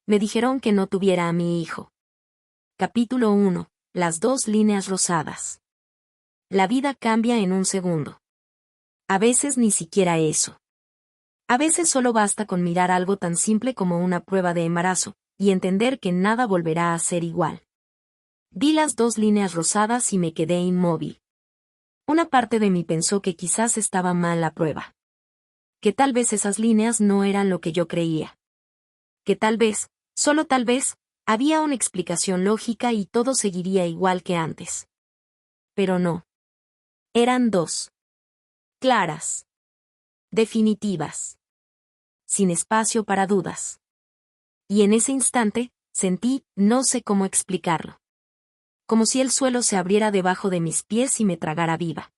Me dijeron que no tuviera a mi hijo. Capítulo 1. Las 2 líneas rosadas. La vida cambia en un segundo. A veces ni siquiera eso. A veces solo basta con mirar algo tan simple como una prueba de embarazo, y entender que nada volverá a ser igual. Vi las 2 líneas rosadas y me quedé inmóvil. Una parte de mí pensó que quizás estaba mal la prueba. Que tal vez esas líneas no eran lo que yo creía. Que tal vez, solo tal vez, había una explicación lógica y todo seguiría igual que antes. Pero no. Eran 2. Claras. Definitivas. Sin espacio para dudas. Y en ese instante, sentí, no sé cómo explicarlo. Como si el suelo se abriera debajo de mis pies y me tragara viva.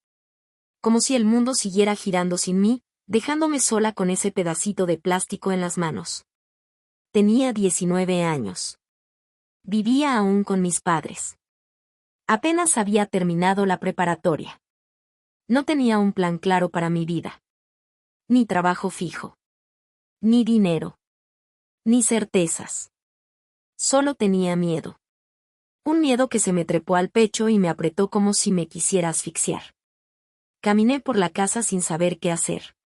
Como si el mundo siguiera girando sin mí, dejándome sola con ese pedacito de plástico en las manos. Tenía 19 años. Vivía aún con mis padres. Apenas había terminado la preparatoria. No tenía un plan claro para mi vida. Ni trabajo fijo. Ni dinero. Ni certezas. Solo tenía miedo. Un miedo que se me trepó al pecho y me apretó como si me quisiera asfixiar. Caminé por la casa sin saber qué hacer.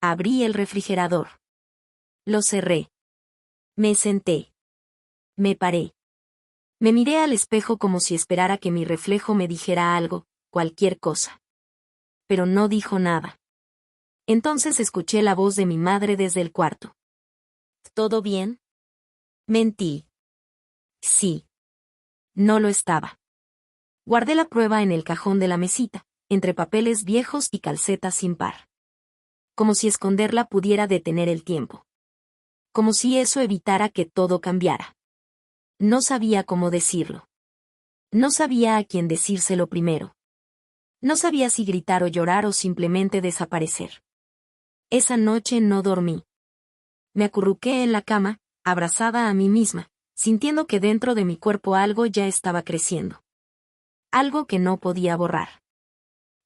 Abrí el refrigerador. Lo cerré. Me senté. Me paré. Me miré al espejo como si esperara que mi reflejo me dijera algo, cualquier cosa. Pero no dijo nada. Entonces escuché la voz de mi madre desde el cuarto. ¿Todo bien? Mentí. Sí. No lo estaba. Guardé la prueba en el cajón de la mesita, entre papeles viejos y calcetas sin par. Como si esconderla pudiera detener el tiempo. Como si eso evitara que todo cambiara. No sabía cómo decirlo. No sabía a quién decírselo primero. No sabía si gritar o llorar o simplemente desaparecer. Esa noche no dormí. Me acurruqué en la cama, abrazada a mí misma, sintiendo que dentro de mi cuerpo algo ya estaba creciendo. Algo que no podía borrar.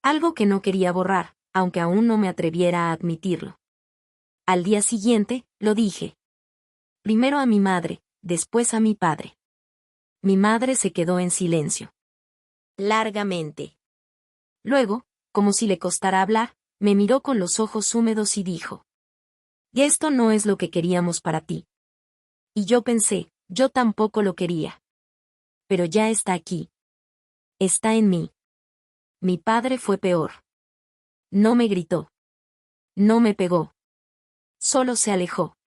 Algo que no quería borrar, aunque aún no me atreviera a admitirlo. Al día siguiente, lo dije. Primero a mi madre, después a mi padre. Mi madre se quedó en silencio. Largamente. Luego, como si le costara hablar, me miró con los ojos húmedos y dijo: "Y esto no es lo que queríamos para ti". Y yo pensé, yo tampoco lo quería. Pero ya está aquí. Está en mí. Mi padre fue peor. No me gritó. No me pegó. Solo se alejó.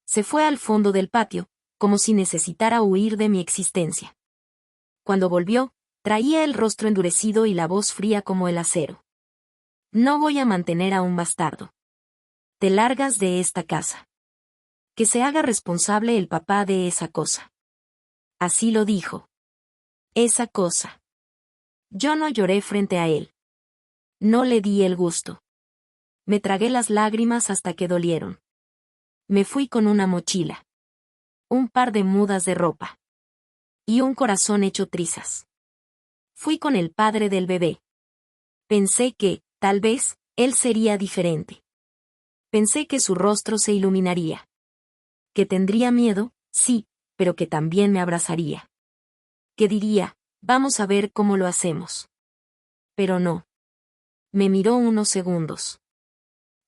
Se fue al fondo del patio, como si necesitara huir de mi existencia. Cuando volvió, traía el rostro endurecido y la voz fría como el acero. No voy a mantener a un bastardo. Te largas de esta casa. Que se haga responsable el papá de esa cosa. Así lo dijo. Esa cosa. Yo no lloré frente a él. No le di el gusto. Me tragué las lágrimas hasta que dolieron. Me fui con una mochila. Un par de mudas de ropa. Y un corazón hecho trizas. Fui con el padre del bebé. Pensé que, tal vez, él sería diferente. Pensé que su rostro se iluminaría. Que tendría miedo, sí, pero que también me abrazaría. Que diría: "Vamos a ver cómo lo hacemos". Pero no. Me miró unos segundos.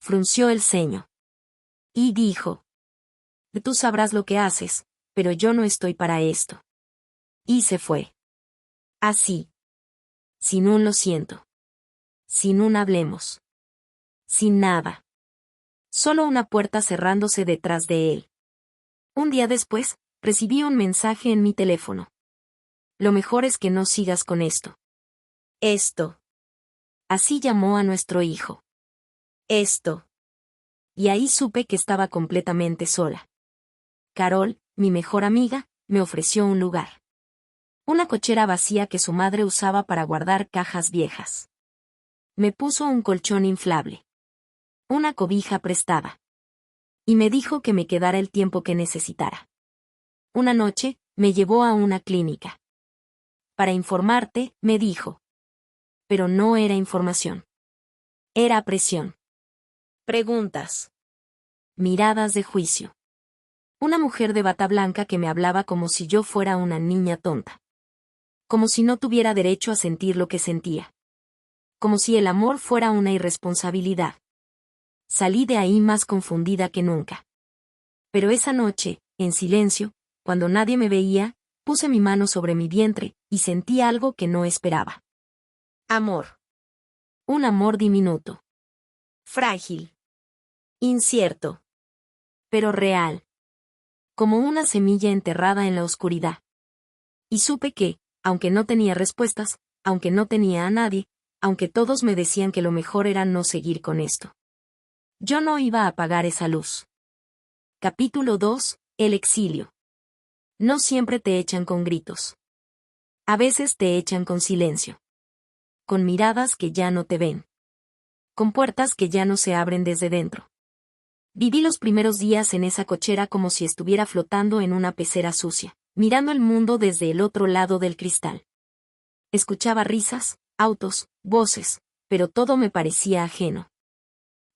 Frunció el ceño. Y dijo: "Tú sabrás lo que haces, pero yo no estoy para esto". Y se fue. Así. Sin un lo siento. Sin un hablemos. Sin nada. Solo una puerta cerrándose detrás de él. Un día después, recibí un mensaje en mi teléfono. Lo mejor es que no sigas con esto. Esto. Así llamó a nuestro hijo. Esto. Y ahí supe que estaba completamente sola. Carol, mi mejor amiga, me ofreció un lugar. Una cochera vacía que su madre usaba para guardar cajas viejas. Me puso un colchón inflable. Una cobija prestada. Y me dijo que me quedara el tiempo que necesitara. Una noche, me llevó a una clínica. Para informarte, me dijo. Pero no era información. Era presión. Preguntas. Miradas de juicio. Una mujer de bata blanca que me hablaba como si yo fuera una niña tonta. Como si no tuviera derecho a sentir lo que sentía. Como si el amor fuera una irresponsabilidad. Salí de ahí más confundida que nunca. Pero esa noche, en silencio, cuando nadie me veía, puse mi mano sobre mi vientre, y sentí algo que no esperaba. Amor. Un amor diminuto. Frágil. Incierto. Pero real. Como una semilla enterrada en la oscuridad. Y supe que, aunque no tenía respuestas, aunque no tenía a nadie, aunque todos me decían que lo mejor era no seguir con esto, yo no iba a apagar esa luz. Capítulo 2. El exilio. No siempre te echan con gritos. A veces te echan con silencio. Con miradas que ya no te ven. Con puertas que ya no se abren desde dentro. Viví los primeros días en esa cochera como si estuviera flotando en una pecera sucia, mirando el mundo desde el otro lado del cristal. Escuchaba risas, autos, voces, pero todo me parecía ajeno.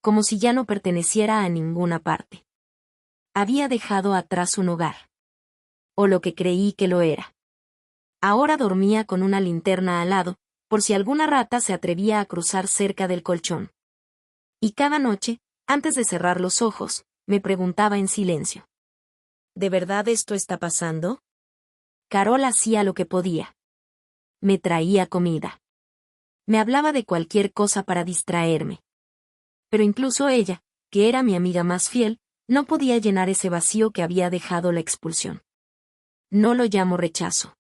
Como si ya no perteneciera a ninguna parte. Había dejado atrás un hogar. O lo que creí que lo era. Ahora dormía con una linterna al lado, por si alguna rata se atrevía a cruzar cerca del colchón. Y cada noche, antes de cerrar los ojos, me preguntaba en silencio. ¿De verdad esto está pasando? Carol hacía lo que podía. Me traía comida. Me hablaba de cualquier cosa para distraerme. Pero incluso ella, que era mi amiga más fiel, no podía llenar ese vacío que había dejado la expulsión. No lo llamo rechazo.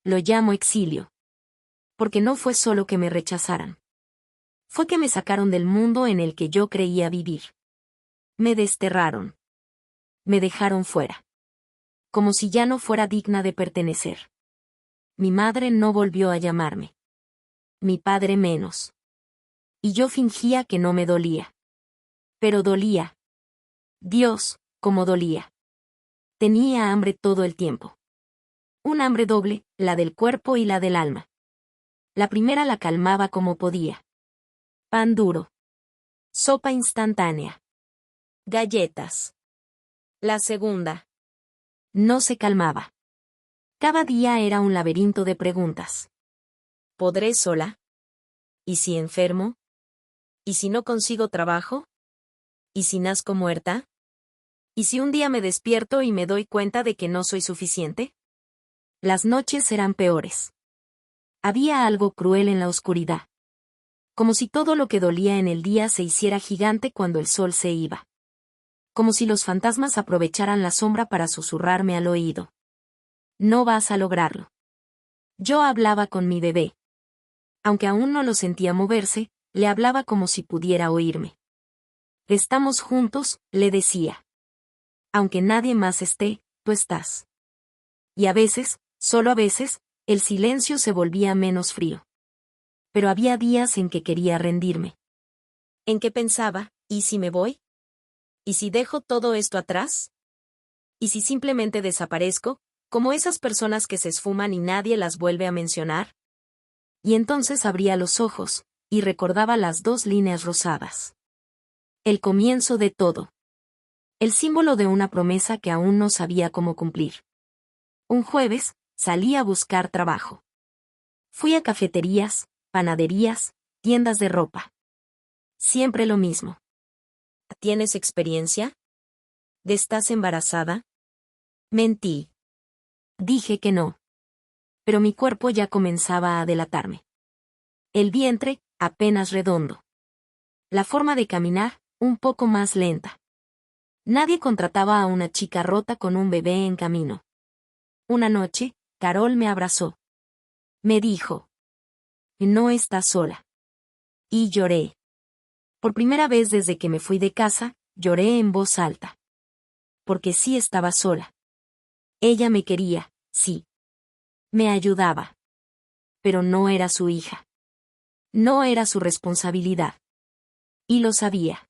Lo llamo exilio. Porque no fue solo que me rechazaran. Fue que me sacaron del mundo en el que yo creía vivir. Me desterraron. Me dejaron fuera. Como si ya no fuera digna de pertenecer. Mi madre no volvió a llamarme. Mi padre menos. Y yo fingía que no me dolía. Pero dolía. Dios, cómo dolía. Tenía hambre todo el tiempo. Un hambre doble, la del cuerpo y la del alma. La primera la calmaba como podía. Pan duro. Sopa instantánea. Galletas. La segunda. No se calmaba. Cada día era un laberinto de preguntas. ¿Podré sola? ¿Y si enfermo? ¿Y si no consigo trabajo? ¿Y si nazco muerta? ¿Y si un día me despierto y me doy cuenta de que no soy suficiente? Las noches eran peores. Había algo cruel en la oscuridad. Como si todo lo que dolía en el día se hiciera gigante cuando el sol se iba. Como si los fantasmas aprovecharan la sombra para susurrarme al oído. No vas a lograrlo. Yo hablaba con mi bebé. Aunque aún no lo sentía moverse, le hablaba como si pudiera oírme. Estamos juntos, le decía. Aunque nadie más esté, tú estás. Y a veces, solo a veces, el silencio se volvía menos frío. Pero había días en que quería rendirme. En que pensaba, ¿y si me voy? ¿Y si dejo todo esto atrás? ¿Y si simplemente desaparezco, como esas personas que se esfuman y nadie las vuelve a mencionar? Y entonces abría los ojos, y recordaba las 2 líneas rosadas. El comienzo de todo. El símbolo de una promesa que aún no sabía cómo cumplir. Un jueves, salí a buscar trabajo. Fui a cafeterías, panaderías, tiendas de ropa. Siempre lo mismo. ¿Tienes experiencia? ¿Estás embarazada? Mentí. Dije que no. Pero mi cuerpo ya comenzaba a delatarme. El vientre, apenas redondo. La forma de caminar, un poco más lenta. Nadie contrataba a una chica rota con un bebé en camino. Una noche, Carol me abrazó. Me dijo: no estás sola. Y lloré. Por primera vez desde que me fui de casa, lloré en voz alta. Porque sí estaba sola. Ella me quería, sí. Me ayudaba. Pero no era su hija. No era su responsabilidad. Y lo sabía.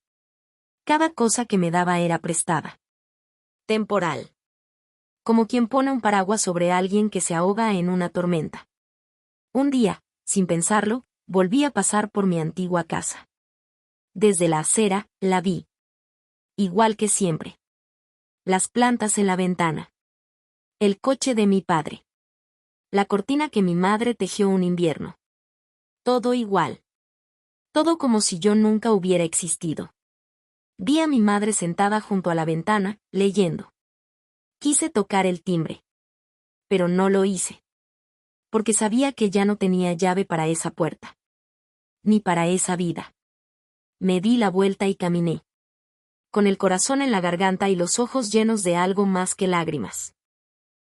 Cada cosa que me daba era prestada. Temporal. Como quien pone un paraguas sobre alguien que se ahoga en una tormenta. Un día, sin pensarlo, volví a pasar por mi antigua casa. Desde la acera, la vi. Igual que siempre. Las plantas en la ventana. El coche de mi padre. La cortina que mi madre tejió un invierno. Todo igual. Todo como si yo nunca hubiera existido. Vi a mi madre sentada junto a la ventana, leyendo. Quise tocar el timbre. Pero no lo hice. Porque sabía que ya no tenía llave para esa puerta. Ni para esa vida. Me di la vuelta y caminé. Con el corazón en la garganta y los ojos llenos de algo más que lágrimas.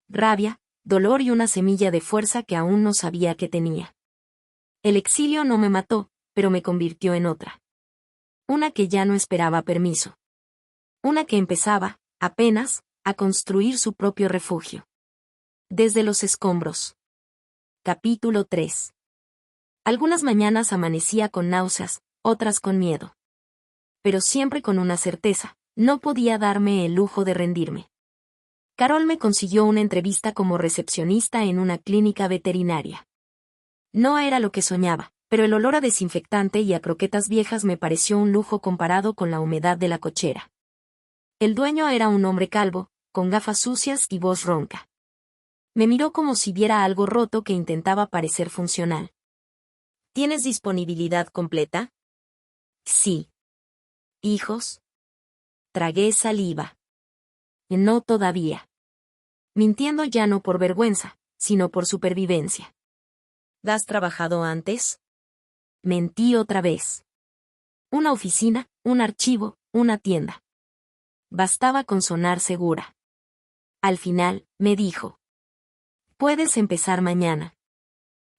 Rabia, dolor y una semilla de fuerza que aún no sabía que tenía. El exilio no me mató, pero me convirtió en otra. Una que ya no esperaba permiso. Una que empezaba, apenas, a construir su propio refugio. Desde los escombros. Capítulo 3. Algunas mañanas amanecía con náuseas, otras con miedo. Pero siempre con una certeza, no podía darme el lujo de rendirme. Carol me consiguió una entrevista como recepcionista en una clínica veterinaria. No era lo que soñaba, pero el olor a desinfectante y a croquetas viejas me pareció un lujo comparado con la humedad de la cochera. El dueño era un hombre calvo, con gafas sucias y voz ronca. Me miró como si viera algo roto que intentaba parecer funcional. ¿Tienes disponibilidad completa? Sí. ¿Hijos? Tragué saliva. No todavía. Mintiendo ya no por vergüenza, sino por supervivencia. ¿Has trabajado antes? Mentí otra vez. Una oficina, un archivo, una tienda. Bastaba con sonar segura. Al final, me dijo. Puedes empezar mañana.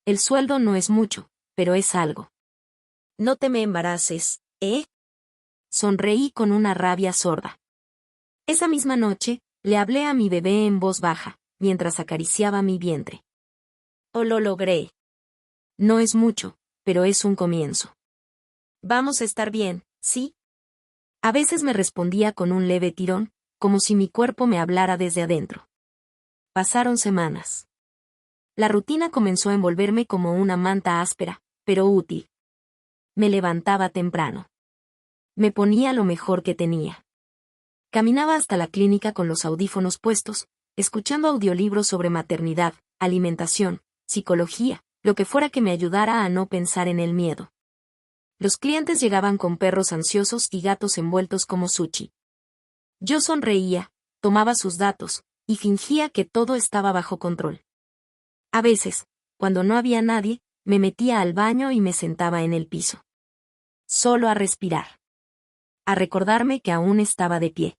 El sueldo no es mucho, pero es algo. No te me embaraces, ¿eh? Sonreí con una rabia sorda. Esa misma noche, le hablé a mi bebé en voz baja, mientras acariciaba mi vientre. Oh, lo logré. No es mucho, pero es un comienzo. Vamos a estar bien, ¿sí? A veces me respondía con un leve tirón, como si mi cuerpo me hablara desde adentro. Pasaron semanas. La rutina comenzó a envolverme como una manta áspera, pero útil. Me levantaba temprano. Me ponía lo mejor que tenía. Caminaba hasta la clínica con los audífonos puestos, escuchando audiolibros sobre maternidad, alimentación, psicología, lo que fuera que me ayudara a no pensar en el miedo. Los clientes llegaban con perros ansiosos y gatos envueltos como sushi. Yo sonreía, tomaba sus datos, y fingía que todo estaba bajo control. A veces, cuando no había nadie, me metía al baño y me sentaba en el piso. Solo a respirar. A recordarme que aún estaba de pie.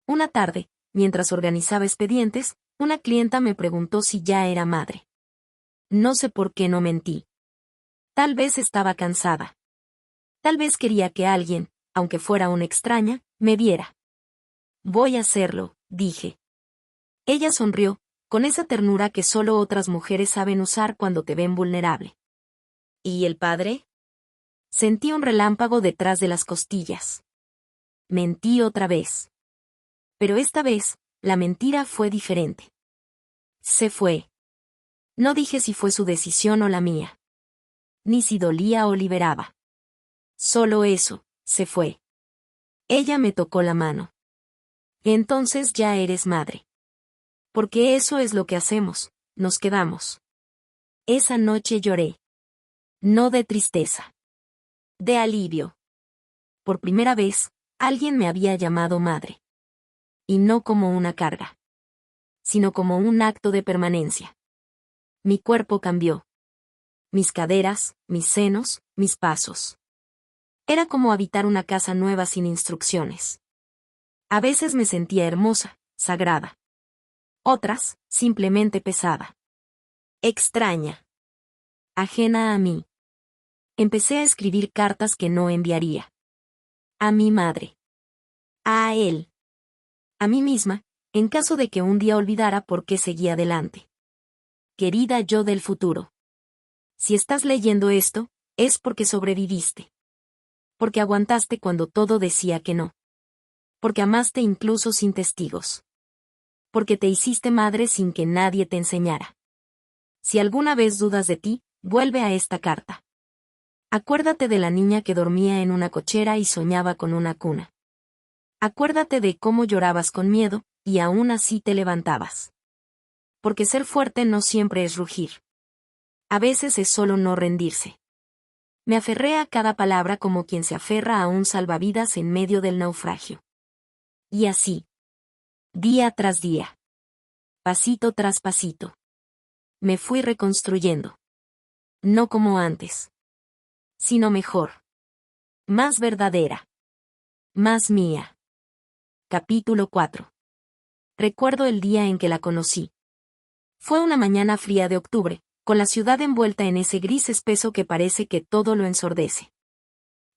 Una tarde, mientras organizaba expedientes, una clienta me preguntó si ya era madre. No sé por qué no mentí. Tal vez estaba cansada. Tal vez quería que alguien, aunque fuera una extraña, me viera. Voy a hacerlo, dije. Ella sonrió, con esa ternura que solo otras mujeres saben usar cuando te ven vulnerable. ¿Y el padre? Sentí un relámpago detrás de las costillas. Mentí otra vez. Pero esta vez, la mentira fue diferente. Se fue. No dije si fue su decisión o la mía. Ni si dolía o liberaba. Solo eso, se fue. Ella me tocó la mano. Entonces ya eres madre. Porque eso es lo que hacemos, nos quedamos. Esa noche lloré. No de tristeza. De alivio. Por primera vez, alguien me había llamado madre. Y no como una carga. Sino como un acto de permanencia. Mi cuerpo cambió. Mis caderas, mis senos, mis pasos. Era como habitar una casa nueva sin instrucciones. A veces me sentía hermosa, sagrada. Otras, simplemente pesada. Extraña. Ajena a mí. Empecé a escribir cartas que no enviaría. A mi madre. A él. A mí misma, en caso de que un día olvidara por qué seguía adelante. Querida yo del futuro. Si estás leyendo esto, es porque sobreviviste. Porque aguantaste cuando todo decía que no. Porque amaste incluso sin testigos. Porque te hiciste madre sin que nadie te enseñara. Si alguna vez dudas de ti, vuelve a esta carta. Acuérdate de la niña que dormía en una cochera y soñaba con una cuna. Acuérdate de cómo llorabas con miedo, y aún así te levantabas. Porque ser fuerte no siempre es rugir. A veces es solo no rendirse. Me aferré a cada palabra como quien se aferra a un salvavidas en medio del naufragio. Y así. Día tras día. Pasito tras pasito. Me fui reconstruyendo. No como antes. Sino mejor. Más verdadera. Más mía. Capítulo 4. Recuerdo el día en que la conocí. Fue una mañana fría de octubre, con la ciudad envuelta en ese gris espeso que parece que todo lo ensordece.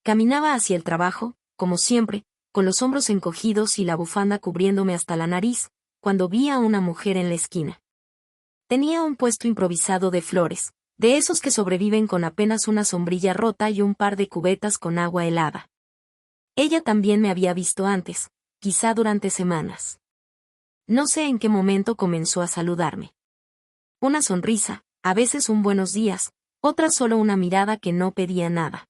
Caminaba hacia el trabajo, como siempre, con los hombros encogidos y la bufanda cubriéndome hasta la nariz, cuando vi a una mujer en la esquina. Tenía un puesto improvisado de flores, de esos que sobreviven con apenas una sombrilla rota y un par de cubetas con agua helada. Ella también me había visto antes, quizá durante semanas. No sé en qué momento comenzó a saludarme. Una sonrisa, a veces un buenos días, otra solo una mirada que no pedía nada.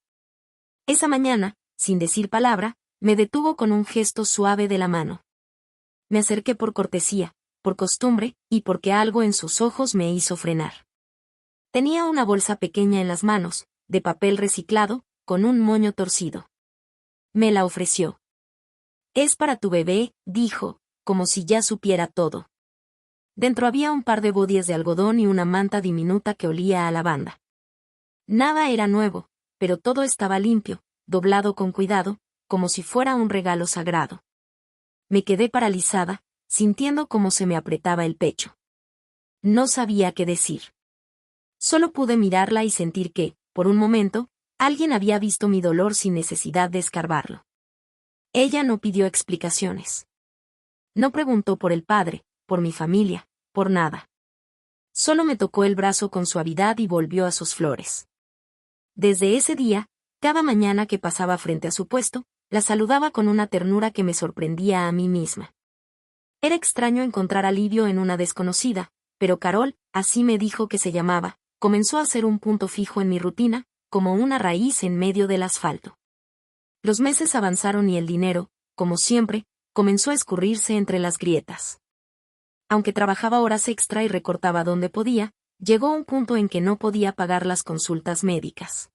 Esa mañana, sin decir palabra, me detuvo con un gesto suave de la mano. Me acerqué por cortesía, por costumbre, y porque algo en sus ojos me hizo frenar. Tenía una bolsa pequeña en las manos, de papel reciclado, con un moño torcido. Me la ofreció. «Es para tu bebé», dijo, como si ya supiera todo. Dentro había un par de bodies de algodón y una manta diminuta que olía a lavanda. Nada era nuevo, pero todo estaba limpio, doblado con cuidado, como si fuera un regalo sagrado. Me quedé paralizada, sintiendo cómo se me apretaba el pecho. No sabía qué decir. Solo pude mirarla y sentir que, por un momento, alguien había visto mi dolor sin necesidad de escarbarlo. Ella no pidió explicaciones. No preguntó por el padre, por mi familia, por nada. Solo me tocó el brazo con suavidad y volvió a sus flores. Desde ese día, cada mañana que pasaba frente a su puesto, la saludaba con una ternura que me sorprendía a mí misma. Era extraño encontrar alivio en una desconocida, pero Carol, así me dijo que se llamaba, comenzó a ser un punto fijo en mi rutina, como una raíz en medio del asfalto. Los meses avanzaron y el dinero, como siempre, comenzó a escurrirse entre las grietas. Aunque trabajaba horas extra y recortaba donde podía, llegó un punto en que no podía pagar las consultas médicas.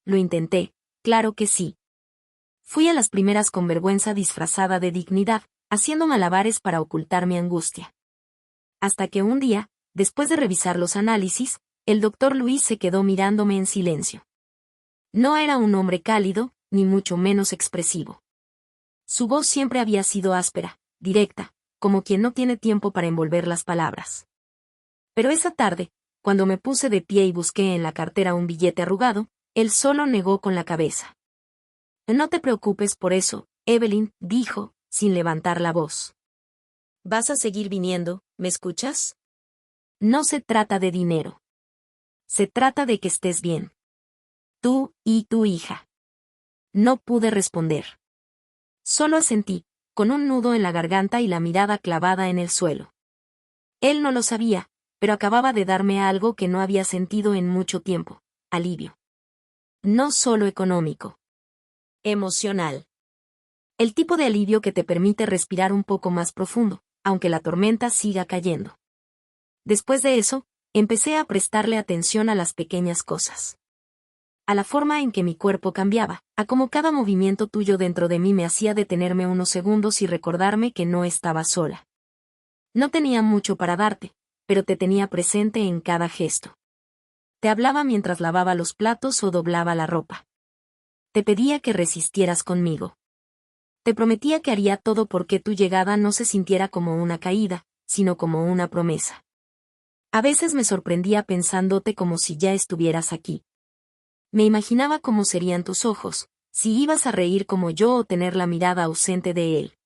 Lo intenté, claro que sí. Fui a las primeras con vergüenza disfrazada de dignidad, haciendo malabares para ocultar mi angustia. Hasta que un día, después de revisar los análisis, el doctor Luis se quedó mirándome en silencio. No era un hombre cálido, ni mucho menos expresivo. Su voz siempre había sido áspera, directa, como quien no tiene tiempo para envolver las palabras. Pero esa tarde, cuando me puse de pie y busqué en la cartera un billete arrugado, él solo negó con la cabeza. «No te preocupes por eso, Evelyn», dijo, sin levantar la voz. «Vas a seguir viniendo, ¿me escuchas? No se trata de dinero. Se trata de que estés bien. Tú y tu hija». No pude responder. Solo asentí, con un nudo en la garganta y la mirada clavada en el suelo. Él no lo sabía, pero acababa de darme algo que no había sentido en mucho tiempo: alivio. No solo económico. Emocional. El tipo de alivio que te permite respirar un poco más profundo, aunque la tormenta siga cayendo. Después de eso, empecé a prestarle atención a las pequeñas cosas. A la forma en que mi cuerpo cambiaba, a cómo cada movimiento tuyo dentro de mí me hacía detenerme unos segundos y recordarme que no estaba sola. No tenía mucho para darte, pero te tenía presente en cada gesto. Te hablaba mientras lavaba los platos o doblaba la ropa. Te pedía que resistieras conmigo. Te prometía que haría todo porque tu llegada no se sintiera como una caída, sino como una promesa. A veces me sorprendía pensándote como si ya estuvieras aquí. Me imaginaba cómo serían tus ojos, si ibas a reír como yo o tener la mirada ausente de él.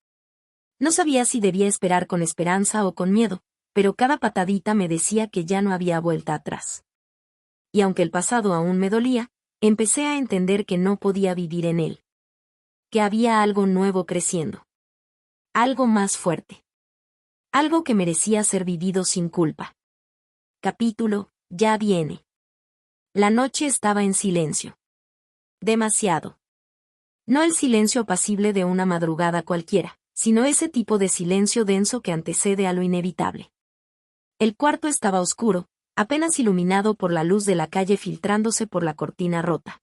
No sabía si debía esperar con esperanza o con miedo, pero cada patadita me decía que ya no había vuelta atrás. Y aunque el pasado aún me dolía, empecé a entender que no podía vivir en él. Que había algo nuevo creciendo. Algo más fuerte. Algo que merecía ser vivido sin culpa. Capítulo, ya viene. La noche estaba en silencio. Demasiado. No el silencio apacible de una madrugada cualquiera, sino ese tipo de silencio denso que antecede a lo inevitable. El cuarto estaba oscuro, apenas iluminado por la luz de la calle filtrándose por la cortina rota.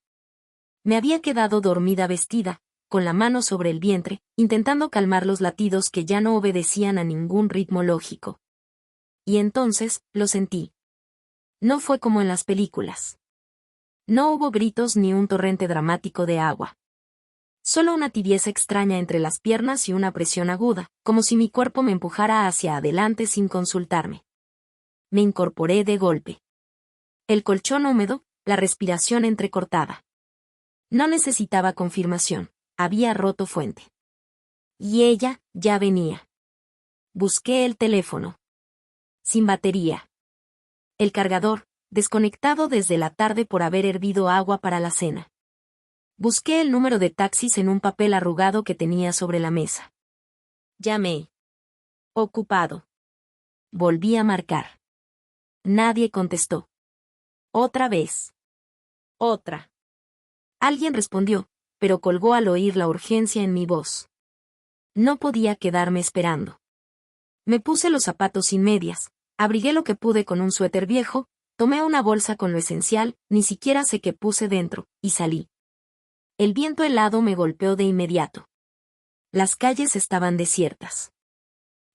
Me había quedado dormida vestida, con la mano sobre el vientre, intentando calmar los latidos que ya no obedecían a ningún ritmo lógico. Y entonces, lo sentí. No fue como en las películas. No hubo gritos ni un torrente dramático de agua. Solo una tibieza extraña entre las piernas y una presión aguda, como si mi cuerpo me empujara hacia adelante sin consultarme. Me incorporé de golpe. El colchón húmedo, la respiración entrecortada. No necesitaba confirmación, había roto fuente. Y ella, ya venía. Busqué el teléfono. Sin batería. El cargador, desconectado desde la tarde por haber hervido agua para la cena. Busqué el número de taxis en un papel arrugado que tenía sobre la mesa. Llamé. Ocupado. Volví a marcar. Nadie contestó. Otra vez. Otra. Alguien respondió, pero colgó al oír la urgencia en mi voz. No podía quedarme esperando. Me puse los zapatos sin medias, abrigué lo que pude con un suéter viejo, tomé una bolsa con lo esencial, ni siquiera sé qué puse dentro, y salí. El viento helado me golpeó de inmediato. Las calles estaban desiertas.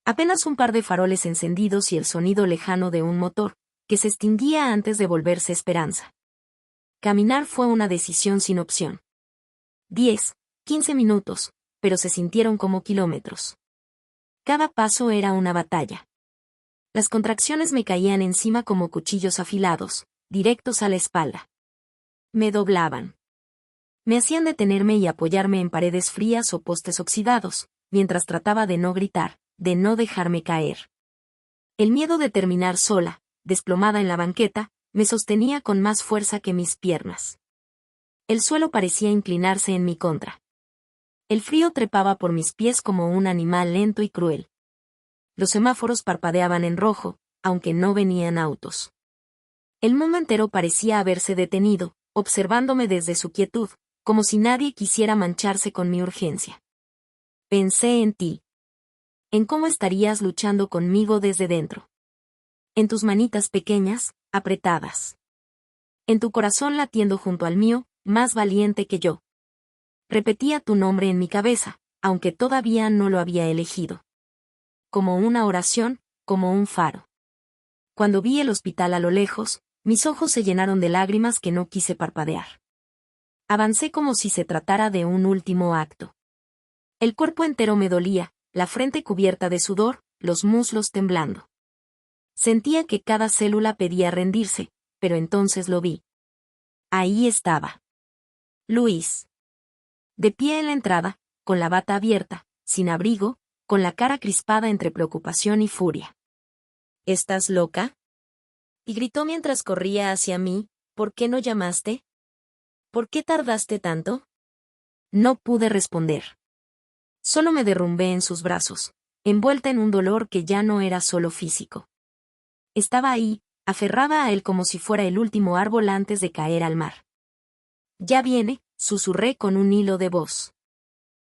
Apenas un par de faroles encendidos y el sonido lejano de un motor, que se extinguía antes de volverse esperanza. Caminar fue una decisión sin opción. 10, 15 minutos, pero se sintieron como kilómetros. Cada paso era una batalla. Las contracciones me caían encima como cuchillos afilados, directos a la espalda. Me doblaban. Me hacían detenerme y apoyarme en paredes frías o postes oxidados, mientras trataba de no gritar, de no dejarme caer. El miedo de terminar sola, desplomada en la banqueta, me sostenía con más fuerza que mis piernas. El suelo parecía inclinarse en mi contra. El frío trepaba por mis pies como un animal lento y cruel. Los semáforos parpadeaban en rojo, aunque no venían autos. El mundo entero parecía haberse detenido, observándome desde su quietud, como si nadie quisiera mancharse con mi urgencia. Pensé en ti. En cómo estarías luchando conmigo desde dentro. En tus manitas pequeñas, apretadas. En tu corazón latiendo junto al mío, más valiente que yo. Repetía tu nombre en mi cabeza, aunque todavía no lo había elegido. Como una oración, como un faro. Cuando vi el hospital a lo lejos, mis ojos se llenaron de lágrimas que no quise parpadear. Avancé como si se tratara de un último acto. El cuerpo entero me dolía, la frente cubierta de sudor, los muslos temblando. Sentía que cada célula pedía rendirse, pero entonces lo vi. Ahí estaba. Luis. De pie en la entrada, con la bata abierta, sin abrigo, con la cara crispada entre preocupación y furia. ¿Estás loca? Y gritó mientras corría hacia mí, ¿por qué no llamaste? ¿Por qué tardaste tanto? No pude responder. Solo me derrumbé en sus brazos, envuelta en un dolor que ya no era solo físico. Estaba ahí, aferrada a él como si fuera el último árbol antes de caer al mar. Ya viene, susurré con un hilo de voz.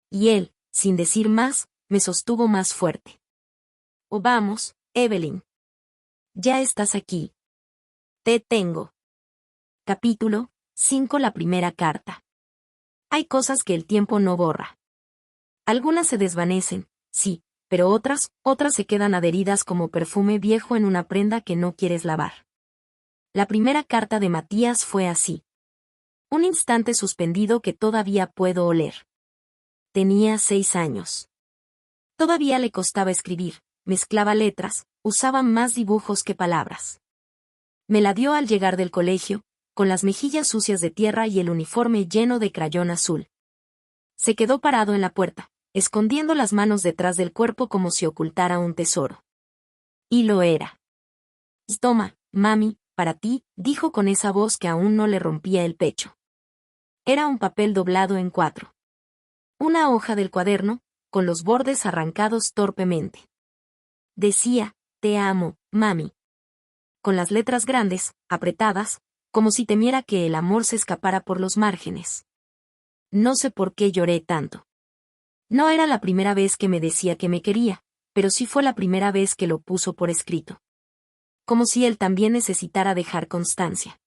Y él, sin decir más, me sostuvo más fuerte. Oh, vamos, Evelyn. Ya estás aquí. Te tengo. Capítulo 5. La primera carta. Hay cosas que el tiempo no borra. Algunas se desvanecen, sí, pero otras se quedan adheridas como perfume viejo en una prenda que no quieres lavar. La primera carta de Matías fue así. Un instante suspendido que todavía puedo oler. Tenía 6 años. Todavía le costaba escribir, mezclaba letras, usaba más dibujos que palabras. Me la dio al llegar del colegio, con las mejillas sucias de tierra y el uniforme lleno de crayón azul. Se quedó parado en la puerta, escondiendo las manos detrás del cuerpo como si ocultara un tesoro. Y lo era. Toma, mami, para ti, dijo con esa voz que aún no le rompía el pecho. Era un papel doblado en 4. Una hoja del cuaderno, con los bordes arrancados torpemente. Decía, te amo, mami. Con las letras grandes, apretadas, como si temiera que el amor se escapara por los márgenes. No sé por qué lloré tanto. No era la primera vez que me decía que me quería, pero sí fue la primera vez que lo puso por escrito. Como si él también necesitara dejar constancia.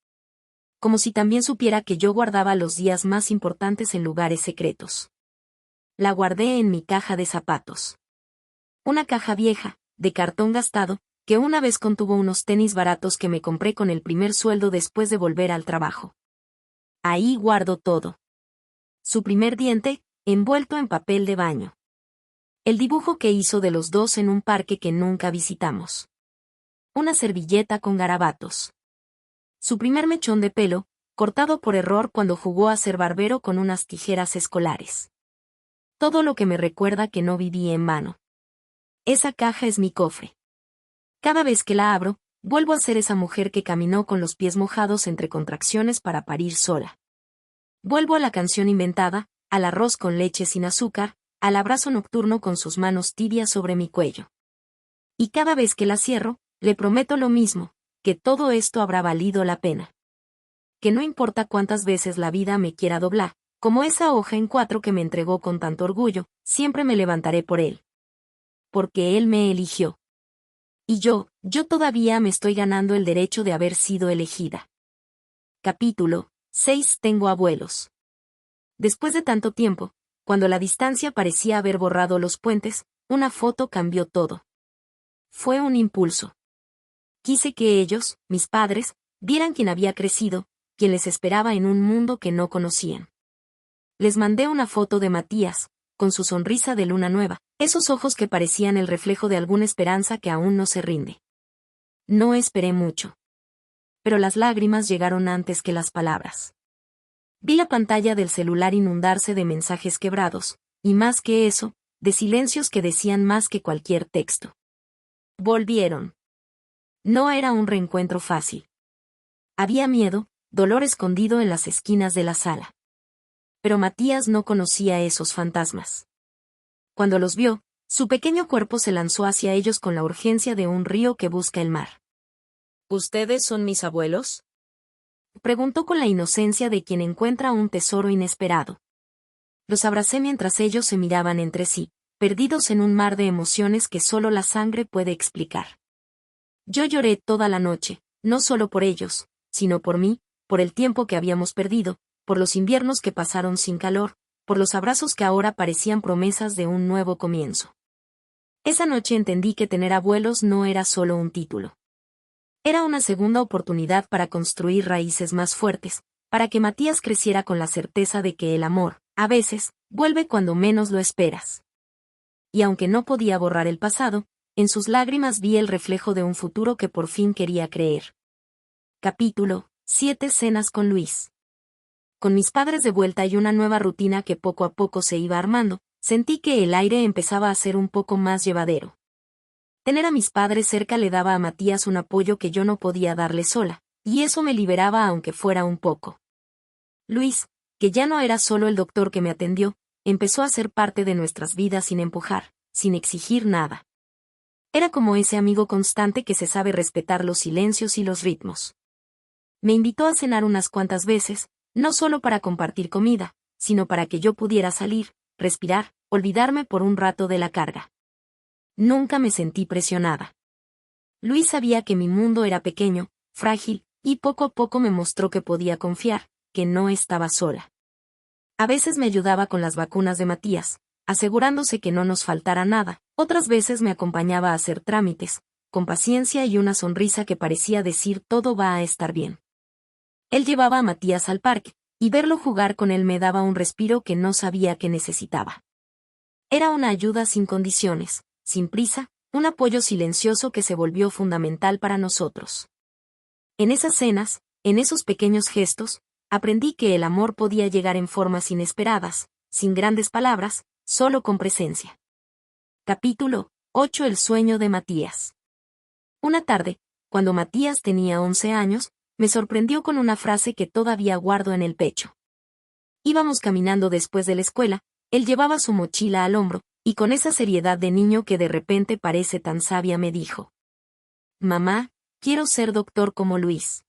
Como si también supiera que yo guardaba los días más importantes en lugares secretos. La guardé en mi caja de zapatos. Una caja vieja, de cartón gastado, que una vez contuvo unos tenis baratos que me compré con el primer sueldo después de volver al trabajo. Ahí guardo todo. Su primer diente, envuelto en papel de baño. El dibujo que hizo de los dos en un parque que nunca visitamos. Una servilleta con garabatos. Su primer mechón de pelo, cortado por error cuando jugó a ser barbero con unas tijeras escolares. Todo lo que me recuerda que no viví en vano. Esa caja es mi cofre. Cada vez que la abro, vuelvo a ser esa mujer que caminó con los pies mojados entre contracciones para parir sola. Vuelvo a la canción inventada, al arroz con leche sin azúcar, al abrazo nocturno con sus manos tibias sobre mi cuello. Y cada vez que la cierro, le prometo lo mismo, que todo esto habrá valido la pena. Que no importa cuántas veces la vida me quiera doblar, como esa hoja en 4 que me entregó con tanto orgullo, siempre me levantaré por él. Porque él me eligió. Y yo todavía me estoy ganando el derecho de haber sido elegida. Capítulo 6. Tengo abuelos. Después de tanto tiempo, cuando la distancia parecía haber borrado los puentes, una foto cambió todo. Fue un impulso. Quise que ellos, mis padres, vieran quién había crecido, quién les esperaba en un mundo que no conocían. Les mandé una foto de Matías, con su sonrisa de luna nueva, esos ojos que parecían el reflejo de alguna esperanza que aún no se rinde. No esperé mucho. Pero las lágrimas llegaron antes que las palabras. Vi la pantalla del celular inundarse de mensajes quebrados, y más que eso, de silencios que decían más que cualquier texto. Volvieron. No era un reencuentro fácil. Había miedo, dolor escondido en las esquinas de la sala. Pero Matías no conocía esos fantasmas. Cuando los vio, su pequeño cuerpo se lanzó hacia ellos con la urgencia de un río que busca el mar. ¿Ustedes son mis abuelos?, preguntó con la inocencia de quien encuentra un tesoro inesperado. Los abracé mientras ellos se miraban entre sí, perdidos en un mar de emociones que solo la sangre puede explicar. Yo lloré toda la noche, no solo por ellos, sino por mí, por el tiempo que habíamos perdido, por los inviernos que pasaron sin calor, por los abrazos que ahora parecían promesas de un nuevo comienzo. Esa noche entendí que tener abuelos no era solo un título. Era una segunda oportunidad para construir raíces más fuertes, para que Matías creciera con la certeza de que el amor, a veces, vuelve cuando menos lo esperas. Y aunque no podía borrar el pasado, en sus lágrimas vi el reflejo de un futuro que por fin quería creer. Capítulo 7. Cenas con Luis. Con mis padres de vuelta y una nueva rutina que poco a poco se iba armando, sentí que el aire empezaba a ser un poco más llevadero. Tener a mis padres cerca le daba a Matías un apoyo que yo no podía darle sola, y eso me liberaba aunque fuera un poco. Luis, que ya no era solo el doctor que me atendió, empezó a ser parte de nuestras vidas sin empujar, sin exigir nada. Era como ese amigo constante que se sabe respetar los silencios y los ritmos. Me invitó a cenar unas cuantas veces, no solo para compartir comida, sino para que yo pudiera salir, respirar, olvidarme por un rato de la carga. Nunca me sentí presionada. Luis sabía que mi mundo era pequeño, frágil, y poco a poco me mostró que podía confiar, que no estaba sola. A veces me ayudaba con las vacunas de Matías, asegurándose que no nos faltara nada, otras veces me acompañaba a hacer trámites, con paciencia y una sonrisa que parecía decir todo va a estar bien. Él llevaba a Matías al parque, y verlo jugar con él me daba un respiro que no sabía que necesitaba. Era una ayuda sin condiciones, sin prisa, un apoyo silencioso que se volvió fundamental para nosotros. En esas cenas, en esos pequeños gestos, aprendí que el amor podía llegar en formas inesperadas, sin grandes palabras, solo con presencia. Capítulo 8. El sueño de Matías. Una tarde, cuando Matías tenía 11 años, me sorprendió con una frase que todavía guardo en el pecho. Íbamos caminando después de la escuela, él llevaba su mochila al hombro, y con esa seriedad de niño que de repente parece tan sabia me dijo: «Mamá, quiero ser doctor como Luis».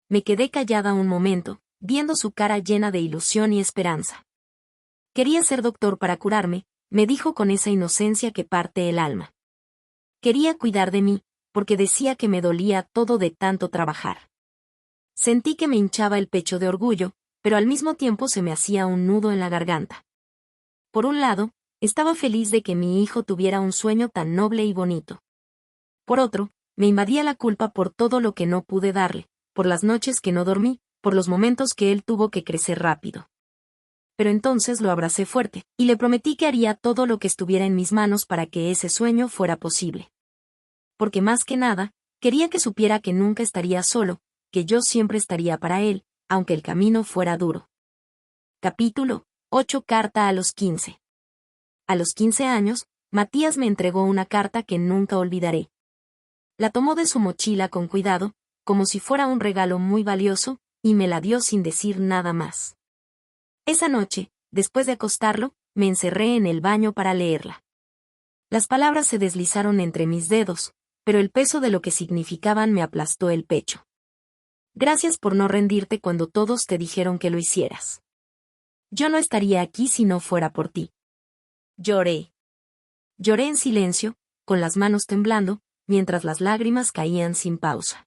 Me quedé callada un momento, viendo su cara llena de ilusión y esperanza. Quería ser doctor para curarme, me dijo con esa inocencia que parte el alma. Quería cuidar de mí, porque decía que me dolía todo de tanto trabajar. Sentí que me hinchaba el pecho de orgullo, pero al mismo tiempo se me hacía un nudo en la garganta. Por un lado, estaba feliz de que mi hijo tuviera un sueño tan noble y bonito. Por otro, me invadía la culpa por todo lo que no pude darle, por las noches que no dormí, por los momentos que él tuvo que crecer rápido. Pero entonces lo abracé fuerte, y le prometí que haría todo lo que estuviera en mis manos para que ese sueño fuera posible. Porque más que nada, quería que supiera que nunca estaría solo, que yo siempre estaría para él, aunque el camino fuera duro. Capítulo 8. Carta a los 15. A los 15 años, Matías me entregó una carta que nunca olvidaré. La tomó de su mochila con cuidado, como si fuera un regalo muy valioso, y me la dio sin decir nada más. Esa noche, después de acostarlo, me encerré en el baño para leerla. Las palabras se deslizaron entre mis dedos, pero el peso de lo que significaban me aplastó el pecho. Gracias por no rendirte cuando todos te dijeron que lo hicieras. Yo no estaría aquí si no fuera por ti. Lloré. Lloré en silencio, con las manos temblando, mientras las lágrimas caían sin pausa.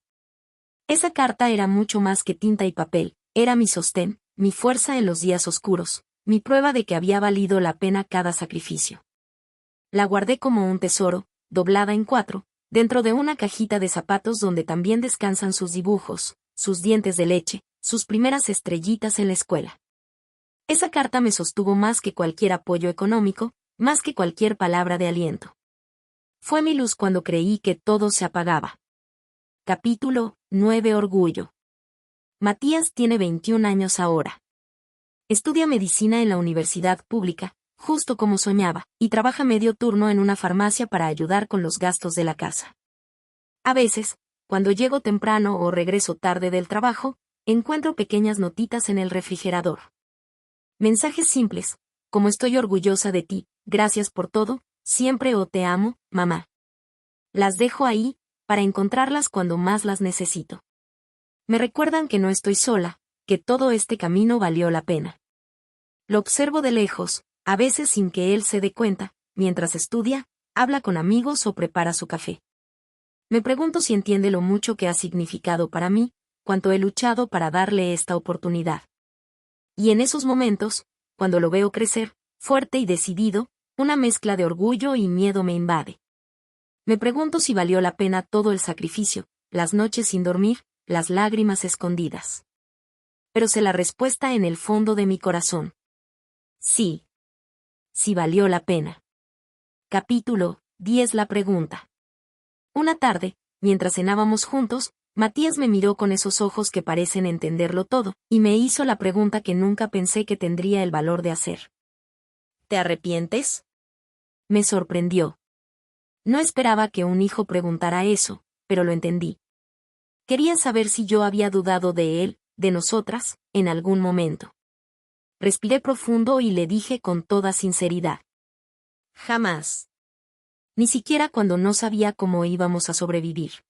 Esa carta era mucho más que tinta y papel, era mi sostén, mi fuerza en los días oscuros, mi prueba de que había valido la pena cada sacrificio. La guardé como un tesoro, doblada en 4, dentro de una cajita de zapatos donde también descansan sus dibujos, sus dientes de leche, sus primeras estrellitas en la escuela. Esa carta me sostuvo más que cualquier apoyo económico, más que cualquier palabra de aliento. Fue mi luz cuando creí que todo se apagaba. Capítulo 9. Orgullo. Matías tiene 21 años ahora. Estudia medicina en la universidad pública, justo como soñaba, y trabaja medio turno en una farmacia para ayudar con los gastos de la casa. A veces, cuando llego temprano o regreso tarde del trabajo, encuentro pequeñas notitas en el refrigerador. Mensajes simples, como estoy orgullosa de ti, gracias por todo, siempre o te amo, mamá. Las dejo ahí, para encontrarlas cuando más las necesito. Me recuerdan que no estoy sola, que todo este camino valió la pena. Lo observo de lejos, a veces sin que él se dé cuenta, mientras estudia, habla con amigos o prepara su café. Me pregunto si entiende lo mucho que ha significado para mí, cuánto he luchado para darle esta oportunidad. Y en esos momentos, cuando lo veo crecer, fuerte y decidido, una mezcla de orgullo y miedo me invade. Me pregunto si valió la pena todo el sacrificio, las noches sin dormir, las lágrimas escondidas. Pero sé la respuesta en el fondo de mi corazón. Sí. Sí valió la pena. Capítulo 10. La pregunta. Una tarde, mientras cenábamos juntos, Matías me miró con esos ojos que parecen entenderlo todo, y me hizo la pregunta que nunca pensé que tendría el valor de hacer. ¿Te arrepientes? Me sorprendió. No esperaba que un hijo preguntara eso, pero lo entendí. Quería saber si yo había dudado de él, de nosotras, en algún momento. Respiré profundo y le dije con toda sinceridad. Jamás. Ni siquiera cuando no sabía cómo íbamos a sobrevivir.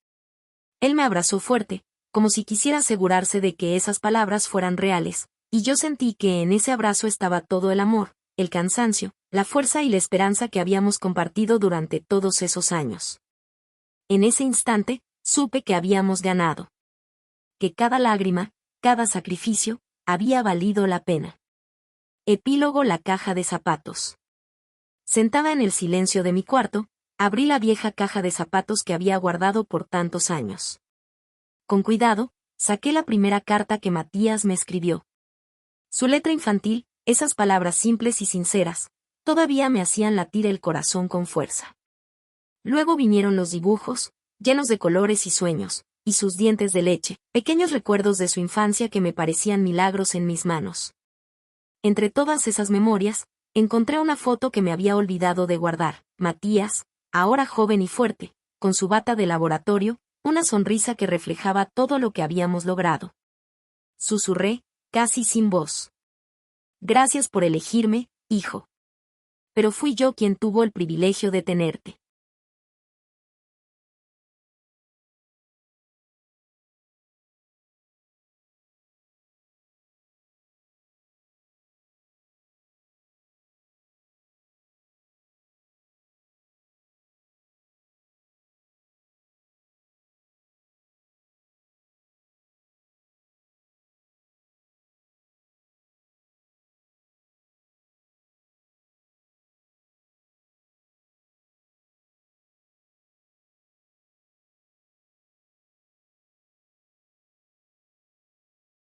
Él me abrazó fuerte, como si quisiera asegurarse de que esas palabras fueran reales, y yo sentí que en ese abrazo estaba todo el amor, el cansancio, la fuerza y la esperanza que habíamos compartido durante todos esos años. En ese instante, supe que habíamos ganado. Que cada lágrima, cada sacrificio, había valido la pena. Epílogo. La caja de zapatos. Sentada en el silencio de mi cuarto, abrí la vieja caja de zapatos que había guardado por tantos años. Con cuidado, saqué la primera carta que Matías me escribió. Su letra infantil, esas palabras simples y sinceras, todavía me hacían latir el corazón con fuerza. Luego vinieron los dibujos, llenos de colores y sueños, y sus dientes de leche, pequeños recuerdos de su infancia que me parecían milagros en mis manos. Entre todas esas memorias, encontré una foto que me había olvidado de guardar. Matías, ahora joven y fuerte, con su bata de laboratorio, una sonrisa que reflejaba todo lo que habíamos logrado. Susurré, casi sin voz. Gracias por elegirme, hijo. Pero fui yo quien tuvo el privilegio de tenerte.